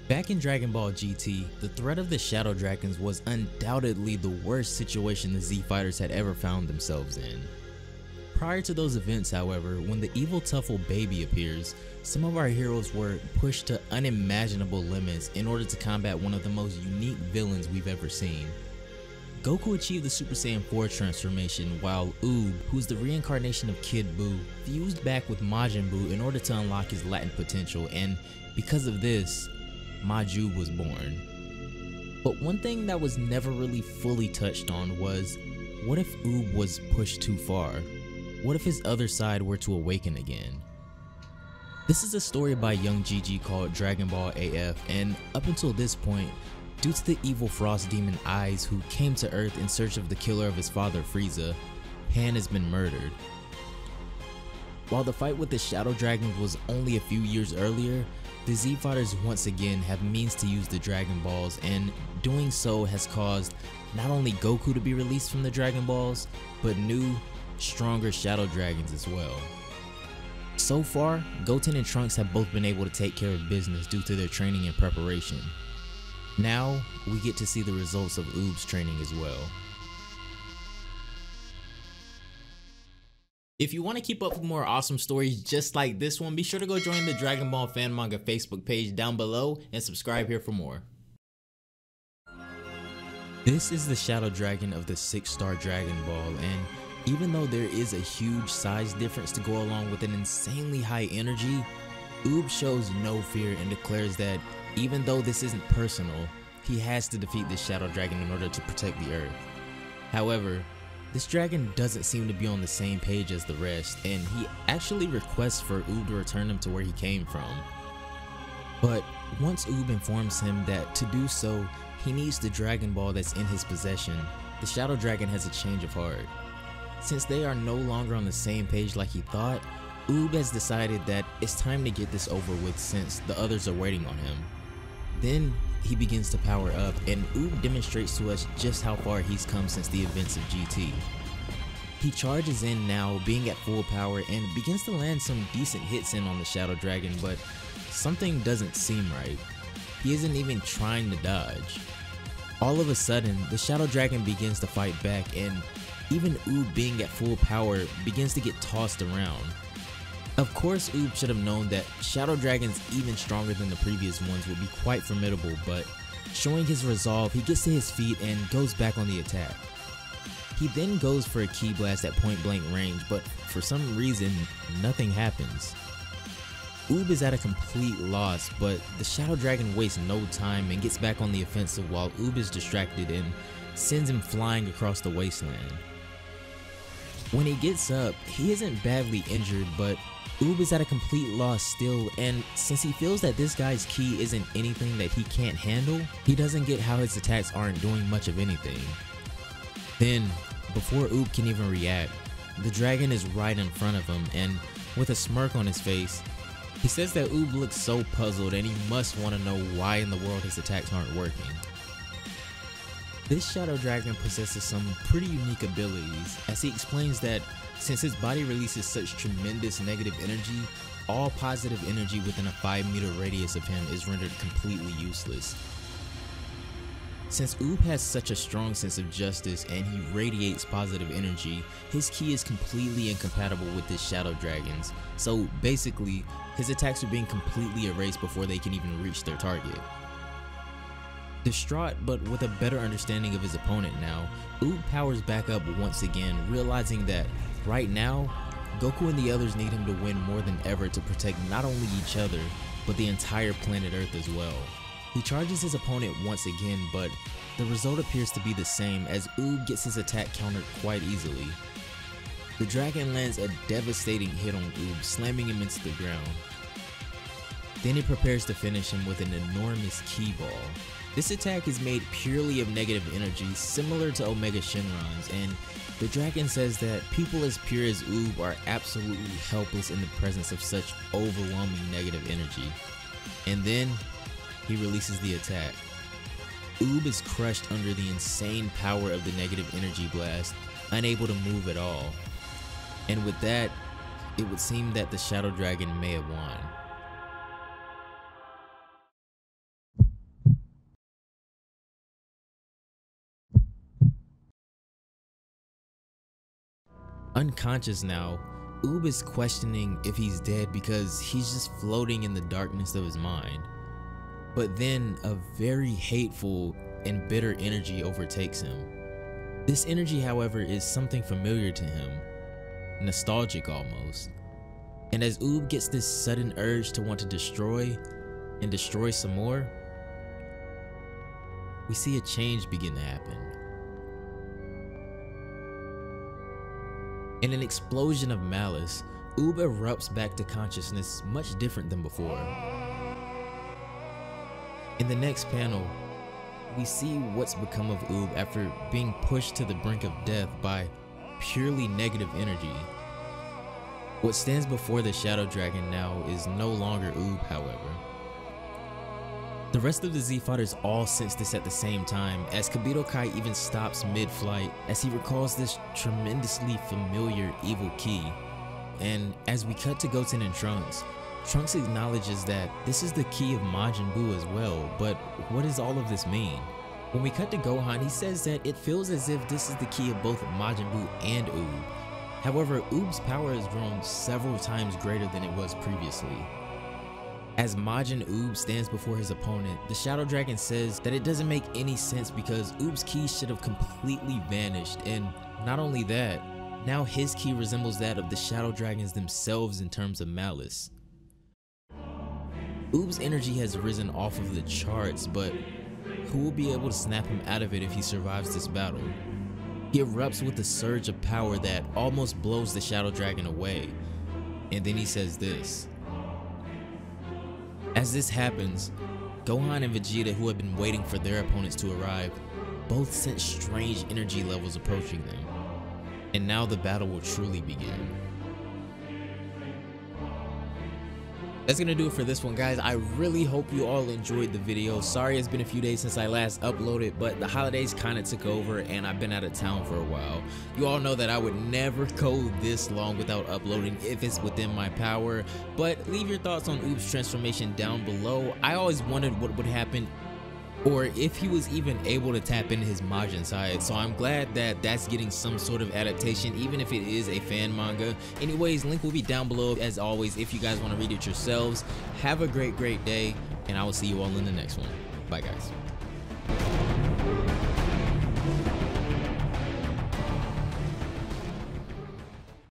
Back in Dragon Ball GT, the threat of the Shadow Dragons was undoubtedly the worst situation the Z Fighters had ever found themselves in. Prior to those events, however, when the evil Tuffle baby appears, some of our heroes were pushed to unimaginable limits in order to combat one of the most unique villains we've ever seen. Goku achieved the Super Saiyan 4 transformation while Oob, who's the reincarnation of Kid Buu, fused back with Majin Buu in order to unlock his latent potential, and because of this, Majin Buu was born. But one thing that was never really fully touched on was, what if Oob was pushed too far? What if his other side were to awaken again? This is a story by Young GG called Dragon Ball AF, and up until this point, due to the evil Frost Demon Eyes who came to Earth in search of the killer of his father Frieza, Pan has been murdered. While the fight with the Shadow Dragons was only a few years earlier, the Z Fighters once again have means to use the Dragon Balls, and doing so has caused not only Goku to be released from the Dragon Balls, but new, stronger Shadow Dragons as well. So far, Goten and Trunks have both been able to take care of business due to their training and preparation. Now, we get to see the results of Oob's training as well. If you want to keep up with more awesome stories just like this one, be sure to go join the Dragon Ball Fan Manga Facebook page down below and subscribe here for more. This is the Shadow Dragon of the 6-star Dragon Ball, and even though there is a huge size difference to go along with an insanely high energy, Oob shows no fear and declares that even though this isn't personal, he has to defeat this Shadow Dragon in order to protect the Earth. However, this dragon doesn't seem to be on the same page as the rest, and he actually requests for Oob to return him to where he came from. But once Oob informs him that to do so, he needs the Dragon Ball that's in his possession, the Shadow Dragon has a change of heart. Since they are no longer on the same page like he thought, Oob has decided that it's time to get this over with since the others are waiting on him. Then he begins to power up, and Oob demonstrates to us just how far he's come since the events of GT. He charges in now, being at full power, and begins to land some decent hits in on the Shadow Dragon, but something doesn't seem right. He isn't even trying to dodge. All of a sudden, the Shadow Dragon begins to fight back, and even Oob being at full power begins to get tossed around. Of course, Oob should have known that Shadow Dragons even stronger than the previous ones would be quite formidable, but showing his resolve, he gets to his feet and goes back on the attack. He then goes for a Ki Blast at point blank range, but for some reason, nothing happens. Oob is at a complete loss, but the Shadow Dragon wastes no time and gets back on the offensive while Oob is distracted and sends him flying across the wasteland. When he gets up, he isn't badly injured, but Oob is at a complete loss still, and since he feels that this guy's ki isn't anything that he can't handle, he doesn't get how his attacks aren't doing much of anything. Then, before Oob can even react, the dragon is right in front of him, and with a smirk on his face, he says that Oob looks so puzzled and he must want to know why in the world his attacks aren't working. This Shadow Dragon possesses some pretty unique abilities, as he explains that since his body releases such tremendous negative energy, all positive energy within a 5-meter radius of him is rendered completely useless. Since Oob has such a strong sense of justice and he radiates positive energy, his ki is completely incompatible with this Shadow Dragon's, so basically, his attacks are being completely erased before they can even reach their target. Distraught, but with a better understanding of his opponent now, Oob powers back up once again, realizing that right now, Goku and the others need him to win more than ever to protect not only each other, but the entire planet Earth as well. He charges his opponent once again, but the result appears to be the same as Oob gets his attack countered quite easily. The dragon lands a devastating hit on Oob, slamming him into the ground. Then he prepares to finish him with an enormous Ki Ball. This attack is made purely of negative energy, similar to Omega Shenron's, and the dragon says that people as pure as Oob are absolutely helpless in the presence of such overwhelming negative energy. And then, he releases the attack. Oob is crushed under the insane power of the negative energy blast, unable to move at all. And with that, it would seem that the Shadow Dragon may have won. Unconscious now, Oob is questioning if he's dead because he's just floating in the darkness of his mind. But then a very hateful and bitter energy overtakes him. This energy, however, is something familiar to him, nostalgic almost. And as Oob gets this sudden urge to want to destroy and destroy some more, we see a change begin to happen. In an explosion of malice, Oob erupts back to consciousness much different than before. In the next panel, we see what's become of Oob after being pushed to the brink of death by purely negative energy. What stands before the Shadow Dragon now is no longer Oob, however. The rest of the Z Fighters all sense this at the same time, as Kibito Kai even stops mid-flight as he recalls this tremendously familiar evil key. And as we cut to Goten and Trunks, Trunks acknowledges that this is the key of Majin Buu as well, but what does all of this mean? When we cut to Gohan, he says that it feels as if this is the key of both Majin Buu and Oob. However, Oob's power has grown several times greater than it was previously. As Majin Oob stands before his opponent, the Shadow Dragon says that it doesn't make any sense because Oob's key should have completely vanished, and not only that, now his key resembles that of the Shadow Dragons themselves in terms of malice. Oob's energy has risen off of the charts, but who will be able to snap him out of it if he survives this battle? He erupts with a surge of power that almost blows the Shadow Dragon away, and then he says this. As this happens, Gohan and Vegeta, who have been waiting for their opponents to arrive, both sense strange energy levels approaching them, and now the battle will truly begin. That's gonna do it for this one, guys. I really hope you all enjoyed the video. Sorry it's been a few days since I last uploaded, but the holidays kind of took over and I've been out of town for a while. You all know that I would never go this long without uploading if it's within my power, but leave your thoughts on Oob's transformation down below. I always wondered what would happen, or if he was even able to tap into his Majin side, so I'm glad that that's getting some sort of adaptation, even if it is a fan manga. Anyways, link will be down below as always if you guys want to read it yourselves. Have a great day, and I will see you all in the next one. Bye guys.